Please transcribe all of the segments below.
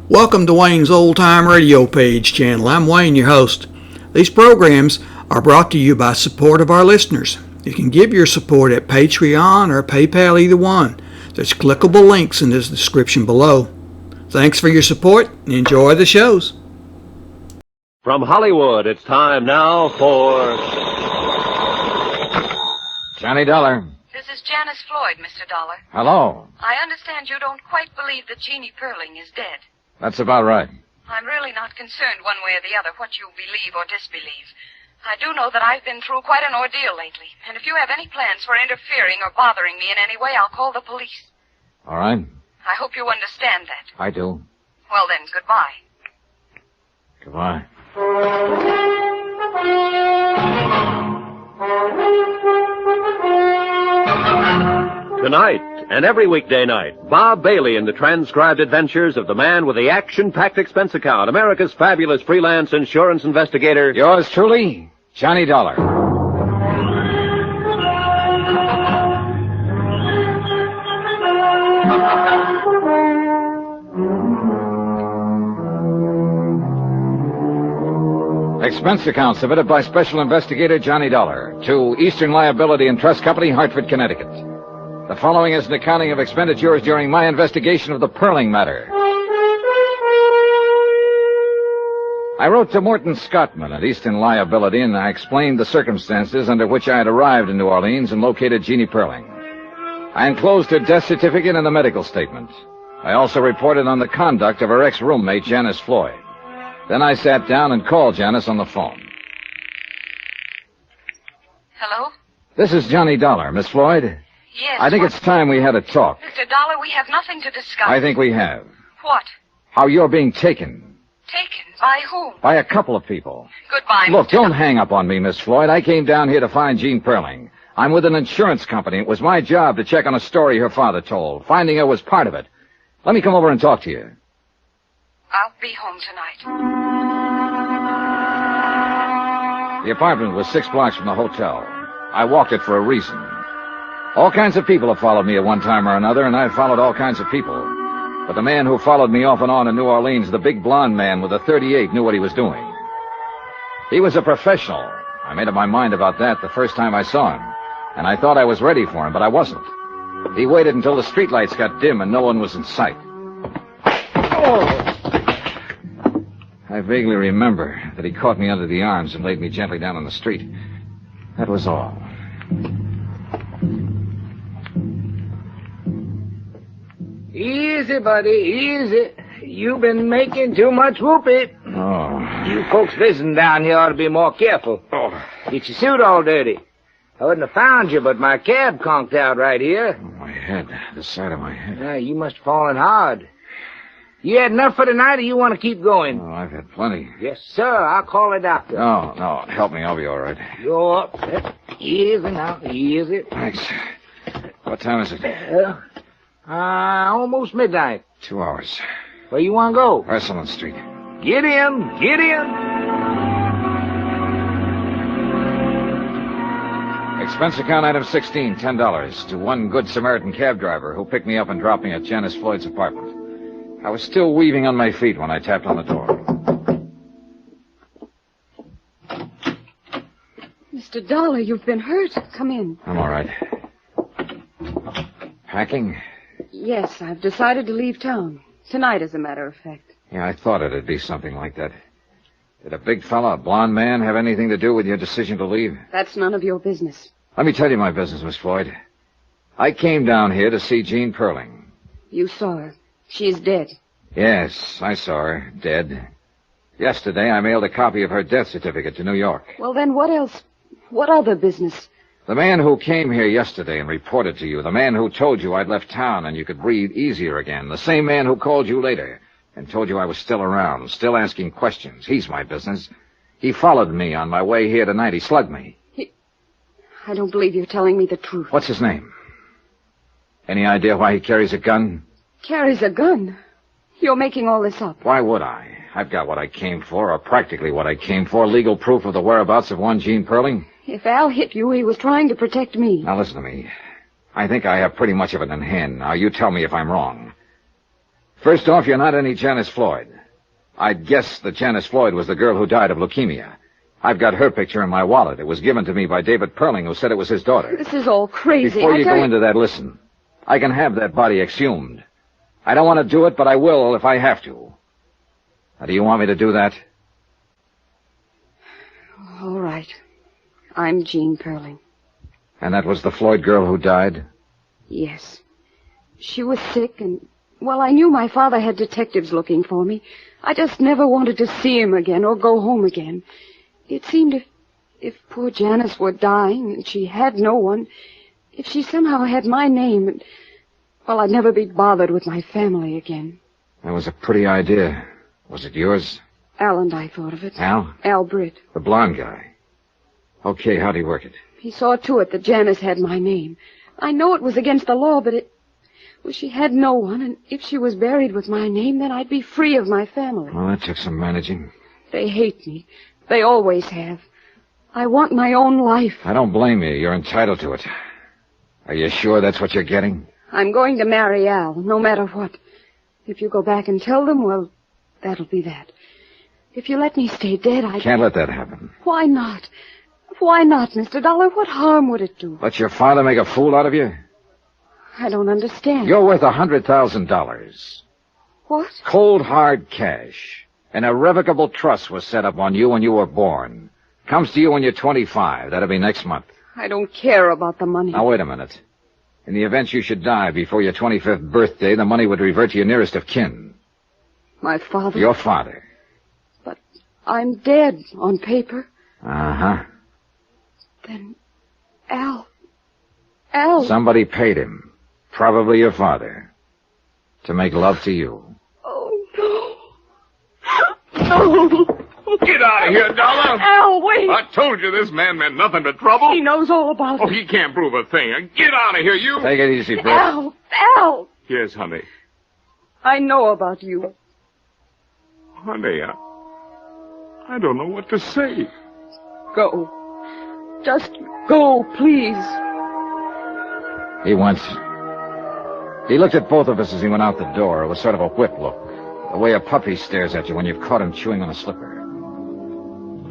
Welcome to Wayne's Old Time Radio Page channel. I'm Wayne, your host. These programs are brought to you by support of our listeners. You can give your support at Patreon or PayPal, either one. There's clickable links in the description below. Thanks for your support and enjoy the shows. From Hollywood, it's time now for Johnny Dollar. This is Janice Floyd, Mr. Dollar. Hello. I understand you don't quite believe that Jeannie Perling is dead. That's about right. I'm really not concerned one way or the other what you believe or disbelieve. I do know that I've been through quite an ordeal lately, and if you have any plans for interfering or bothering me in any way, I'll call the police. All right. I hope you understand that. I do. Well then, goodbye. Goodbye. Tonight and every weekday night, Bob Bailey in the transcribed adventures of the man with the action-packed expense account, America's fabulous freelance insurance investigator. Yours truly, Johnny Dollar. Expense account submitted by Special Investigator Johnny Dollar to Eastern Liability and Trust Company, Hartford, Connecticut. The following is an accounting of expenditures during my investigation of the Perling matter. I wrote to Morton Scotman at Eastern Liability, and I explained the circumstances under which I had arrived in New Orleans and located Jeannie Perling. I enclosed her death certificate and the medical statement. I also reported on the conduct of her ex-roommate, Janice Floyd. Then I sat down and called Janice on the phone. Hello? This is Johnny Dollar, Miss Floyd. Yes. I think it's time we had a talk. Mr. Dollar, we have nothing to discuss. I think we have. What? How you're being taken. Taken? By whom? By a couple of people. Goodbye, Look, Mr. don't Dollar. hang up on me, Miss Floyd. I came down here to find Jean Perling. I'm with an insurance company. It was my job to check on a story her father told. Finding her was part of it. Let me come over and talk to you. I'll be home tonight. The apartment was 6 blocks from the hotel. I walked it for a reason. All kinds of people have followed me at one time or another, and I've followed all kinds of people. But the man who followed me off and on in New Orleans, the big blonde man with the .38, knew what he was doing. He was a professional. I made up my mind about that the first time I saw him. And I thought I was ready for him, but I wasn't. He waited until the streetlights got dim and no one was in sight. Oh! I vaguely remember that he caught me under the arms and laid me gently down on the street. That was all. Easy, buddy, easy. You've been making too much whoopee. Oh. You folks visiting down here ought to be more careful. Oh. Get your suit all dirty. I wouldn't have found you, but my cab conked out right here. My head. The side of my head. You must have fallen hard. You had enough for tonight, or you want to keep going? Oh, I've had plenty. Yes, sir. I'll call a doctor. No. Help me. I'll be all right. You're upset. Easy now. Easy. Thanks. What time is it? Almost midnight. 2 hours. Where you want to go? Ursuline Street. Get in. Get in. Expense account item 16, $10 to one Good Samaritan cab driver who picked me up and dropped me at Janice Floyd's apartment. I was still weaving on my feet when I tapped on the door. Mr. Dollar, you've been hurt. Come in. I'm all right. Packing? Yes, I've decided to leave town. Tonight, as a matter of fact. Yeah, I thought it'd be something like that. Did a big fella, a blonde man, have anything to do with your decision to leave? That's none of your business. Let me tell you my business, Miss Floyd. I came down here to see Jean Perling. You saw her. She's dead. Yes, I saw her, dead. Yesterday, I mailed a copy of her death certificate to New York. Well, then what else? What other business? The man who came here yesterday and reported to you, the man who told you I'd left town and you could breathe easier again, the same man who called you later and told you I was still around, still asking questions. He's my business. He followed me on my way here tonight. He slugged me. I don't believe you're telling me the truth. What's his name? Any idea why he carries a gun? Carries a gun? You're making all this up. Why would I? I've got what I came for, or practically what I came for, legal proof of the whereabouts of one Jean Perling. If Al hit you, he was trying to protect me. Now listen to me. I think I have pretty much of it in hand. Now you tell me if I'm wrong. First off, you're not any Janice Floyd. I'd guess that Janice Floyd was the girl who died of leukemia. I've got her picture in my wallet. It was given to me by David Perling, who said it was his daughter. This is all crazy. Before you go into that, listen. I can have that body exhumed. I don't want to do it, but I will if I have to. Now, do you want me to do that? All right. I'm Jean Perling. And that was the Floyd girl who died? Yes. She was sick, and, well, I knew my father had detectives looking for me. I just never wanted to see him again or go home again. It seemed if poor Janice were dying and she had no one, if she somehow had my name, and, well, I'd never be bothered with my family again. That was a pretty idea. Was it yours? Al and I thought of it. Al? Al Britt. The blonde guy. Okay, how'd he work it? He saw to it that Janice had my name. I know it was against the law, but well, she had no one, and if she was buried with my name, then I'd be free of my family. Well, that took some managing. They hate me. They always have. I want my own life. I don't blame you. You're entitled to it. Are you sure that's what you're getting? I'm going to marry Al, no matter what. If you go back and tell them, well, that'll be that. If you let me stay dead, I can't let that happen. Why not? Why not, Mr. Dollar? What harm would it do? Let your father make a fool out of you? I don't understand. You're worth $100,000. What? Cold, hard cash. An irrevocable trust was set up on you when you were born. Comes to you when you're 25. That'll be next month. I don't care about the money. Now, wait a minute. In the event you should die before your 25th birthday, the money would revert to your nearest of kin. My father? Your father. But I'm dead on paper. Uh-huh. Then Al. Somebody paid him. Probably your father. To make love to you. Oh, no. No. Get out of here, Dollar! Al, wait! I told you this man meant nothing but trouble. He knows all about Oh, it. he can't prove a thing. Get out of here, you! Take it easy, Brett. Al! Yes, honey. I know about you. Honey, I don't know what to say. Go. Just go, please. He went. He looked at both of us as he went out the door. It was sort of a whip look. The way a puppy stares at you when you've caught him chewing on a slipper.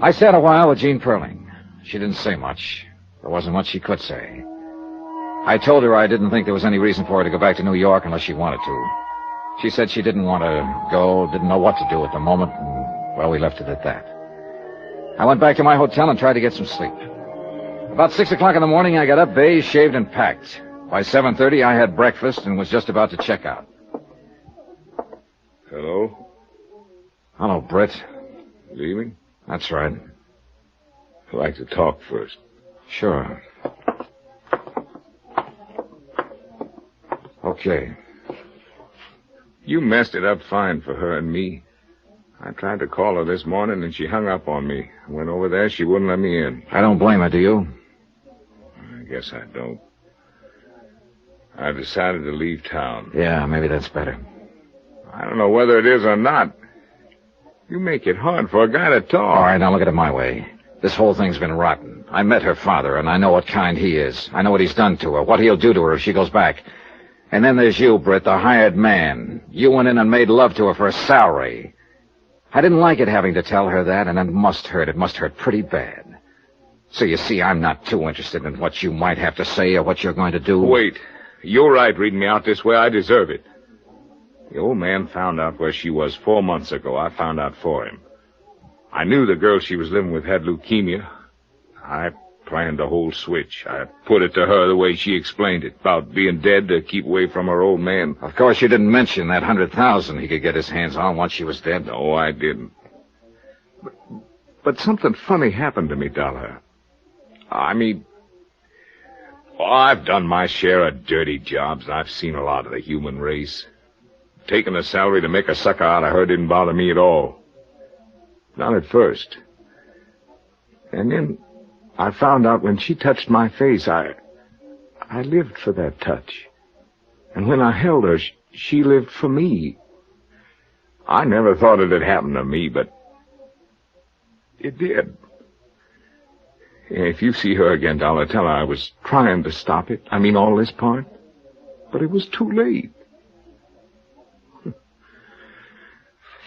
I sat a while with Jean Perling. She didn't say much. There wasn't much she could say. I told her I didn't think there was any reason for her to go back to New York unless she wanted to. She said she didn't want to go, didn't know what to do at the moment, and, well, we left it at that. I went back to my hotel and tried to get some sleep. About 6 o'clock in the morning, I got up, bathed, shaved, and packed. By 7:30, I had breakfast and was just about to check out. Hello? Hello, Britt. Leaving? That's right. I'd like to talk first. Sure. Okay. You messed it up fine for her and me. I tried to call her this morning, and she hung up on me. I went over there, she wouldn't let me in. I don't blame her, do you? I guess I don't. I decided to leave town. Yeah, maybe that's better. I don't know whether it is or not. You make it hard for a guy to talk. All right, now look at it my way. This whole thing's been rotten. I met her father, and I know what kind he is. I know what he's done to her, what he'll do to her if she goes back. And then there's you, Britt, the hired man. You went in and made love to her for a salary. I didn't like it having to tell her that, and it must hurt. It must hurt pretty bad. So you see, I'm not too interested in what you might have to say or what you're going to do. Wait. You're right reading me out this way. I deserve it. The old man found out where she was 4 months ago. I found out for him. I knew the girl she was living with had leukemia. I planned the whole switch. I put it to her the way she explained it, about being dead to keep away from her old man. Of course, you didn't mention that $100,000 he could get his hands on once she was dead. No, I didn't. But something funny happened to me, Dollar. I mean, I've done my share of dirty jobs, and I've seen a lot of the human race. Taking a salary to make a sucker out of her didn't bother me at all. Not at first. And then I found out when she touched my face, I lived for that touch. And when I held her, she lived for me. I never thought it had happened to me, but it did. If you see her again, Dollar, tell her I was trying to stop it. I mean, all this part. But it was too late.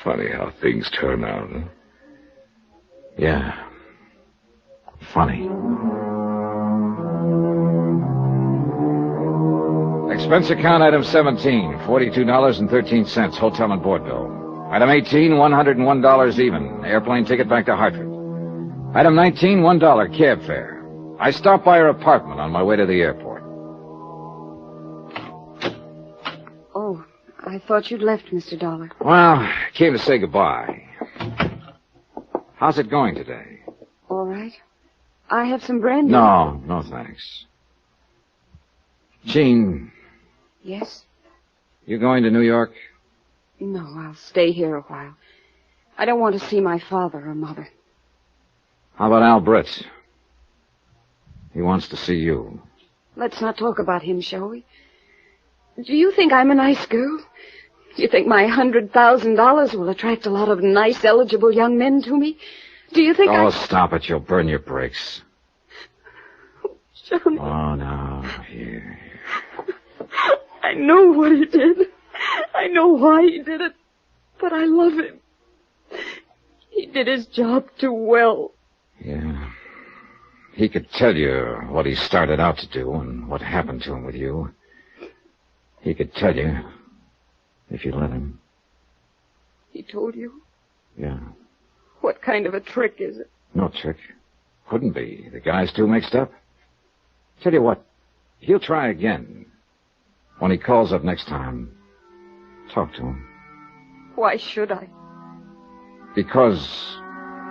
Funny how things turn out, huh? Yeah. Funny. Expense account item 17, $42.13, hotel and board bill. Item 18, $101 even, airplane ticket back to Hartford. Item 19, $1 cab fare. I stopped by her apartment on my way to the airport. Oh, I thought you'd left, Mr. Dollar. Well, came to say goodbye. How's it going today? All right. I have some brandy. No thanks. Jean, Yes? you going to New York? No, I'll stay here a while. I don't want to see my father or mother. How about Al Britt? He wants to see you. Let's not talk about him, shall we? Do you think I'm a nice girl? You think my $100,000 will attract a lot of nice, eligible young men to me? Do you think Oh, stop it. You'll burn your brakes. Johnny, Oh, no. Here. I know what he did. I know why he did it. But I love him. He did his job too well. Yeah. He could tell you what he started out to do and what happened to him with you. He could tell you if you let him. He told you? Yeah. What kind of a trick is it? No trick. Couldn't be. The guy's too mixed up. Tell you what, he'll try again. When he calls up next time, talk to him. Why should I? Because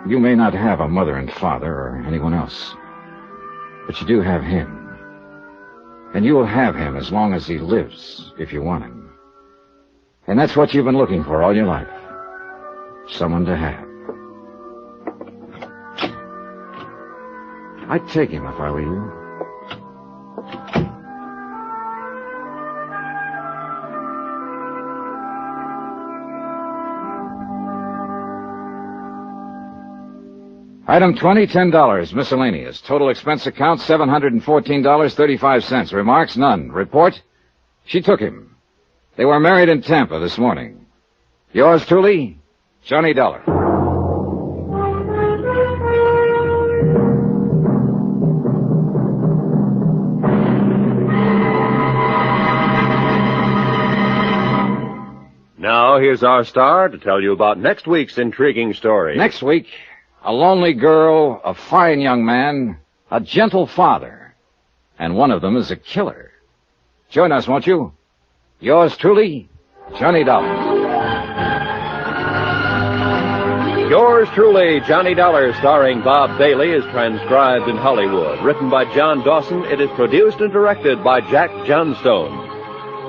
you may not have a mother and father or anyone else. But you do have him. And you will have him as long as he lives, if you want him. And that's what you've been looking for all your life. Someone to have. I'd take him if I were you. Item 20, $10, miscellaneous. Total expense account, $714.35. Remarks, none. Report, she took him. They were married in Tampa this morning. Yours truly, Johnny Dollar. Now, here's our star to tell you about next week's intriguing story. Next week, a lonely girl, a fine young man, a gentle father, and one of them is a killer. Join us, won't you? Yours truly, Johnny Dollar. Yours truly, Johnny Dollar, starring Bob Bailey, is transcribed in Hollywood. Written by John Dawson, it is produced and directed by Jack Johnstone.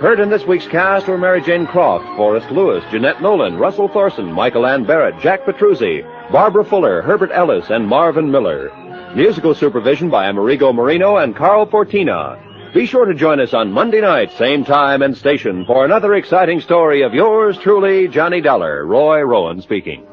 Heard in this week's cast were Mary Jane Croft, Forrest Lewis, Jeanette Nolan, Russell Thorson, Michael Ann Barrett, Jack Petruzzi, Barbara Fuller, Herbert Ellis, and Marvin Miller. Musical supervision by Amerigo Marino and Carl Fortina. Be sure to join us on Monday night, same time and station, for another exciting story of yours truly, Johnny Dollar. Roy Rowan speaking.